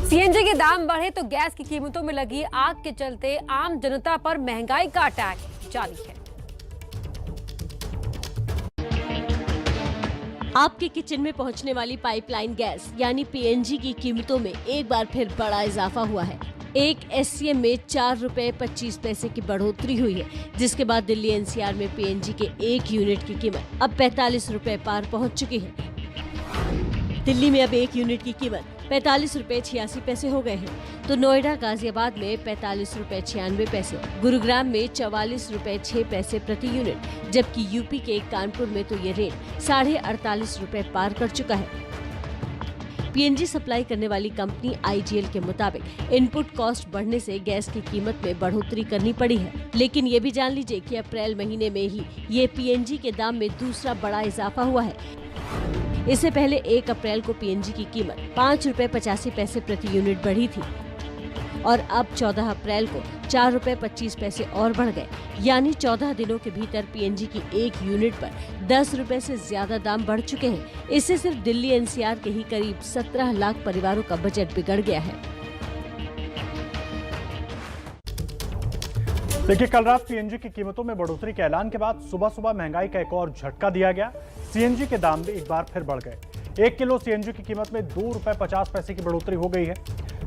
CNG के दाम बढ़े तो गैस की कीमतों में लगी आग के चलते आम जनता पर महंगाई का अटैक जारी है। आपके किचन में पहुंचने वाली पाइपलाइन गैस यानी पीएनजी की कीमतों में एक बार फिर बड़ा इजाफा हुआ है। एक एससीएम में 4 रुपए 25 पैसे की बढ़ोतरी हुई है, जिसके बाद दिल्ली एनसीआर में पीएनजी के 1 यूनिट की कीमत अब 45 रुपए पार पहुंच चुकी है। दिल्ली में अब 1 यूनिट की कीमत 45 रुपए 86 पैसे हो गए हैं, तो नोएडा गाजियाबाद में 45 रुपए 96 पैसे, गुरुग्राम में 44 रुपए 6 पैसे प्रति यूनिट, जबकि यूपी के कानपुर में तो ये रेट 48.5 रुपए पार कर चुका है। पीएनजी सप्लाई करने वाली कंपनी आईजीएल के मुताबिक इनपुट कॉस्ट बढ़ने से गैस की कीमत में बढ़ोतरी करनी पड़ी है, लेकिन ये भी जान लीजिए कि अप्रैल महीने में ही ये पीएनजी के दाम में दूसरा बड़ा इजाफा हुआ है। इससे पहले 1 अप्रैल को पीएनजी की कीमत 5 रुपए 85 पैसे प्रति यूनिट बढ़ी थी और अब 14 अप्रैल को 4 रुपए 25 पैसे और बढ़ गए, यानी 14 दिनों के भीतर पीएनजी की 1 यूनिट पर 10 रुपए से ज्यादा दाम बढ़ चुके हैं। इससे सिर्फ दिल्ली एनसीआर के ही करीब 17 लाख परिवारों का बजट बिगड़ गया है। देखिए, कल रात पीएनजी की कीमतों में बढ़ोतरी के ऐलान के बाद सुबह सुबह महंगाई का एक और झटका दिया गया। सीएनजी के दाम भी एक बार फिर बढ़ गए। 1 किलो सीएनजी की कीमत में 2 रुपए 50 पैसे की बढ़ोतरी हो गई है।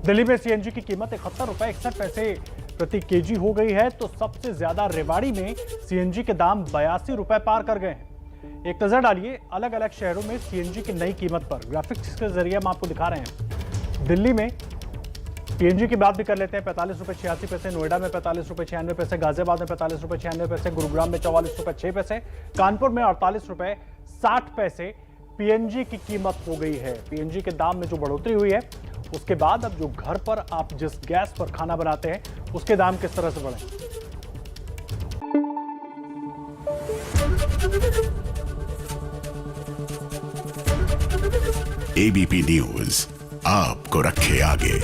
दिल्ली में सीएनजी की कीमत 71 रुपए 61 पैसे प्रति केजी हो गई है, तो सबसे ज्यादा रेवाड़ी में सीएनजी के दाम 82 रुपए पार कर गए हैं। एक नजर डालिए अलग अलग शहरों में सीएनजी की नई कीमत पर। ग्राफिक्स के जरिए हम आपको दिखा रहे हैं। दिल्ली में पीएनजी की बात भी कर लेते हैं। 45 रुपए 86 पैसे, नोएडा में 45 रुपए 96 पैसे, गाजियाबाद में 45 रुपए 96 पैसे, गुरुग्राम में 44 रुपए 6 पैसे, कानपुर में 48 रुपए 60 पैसे पीएनजी की कीमत हो गई है। पीएनजी के दाम में जो बढ़ोतरी हुई है, उसके बाद अब जो घर पर आप जिस गैस पर खाना बनाते हैं, उसके दाम किस तरह से बढ़े। एबीपी न्यूज आपको रखे आगे।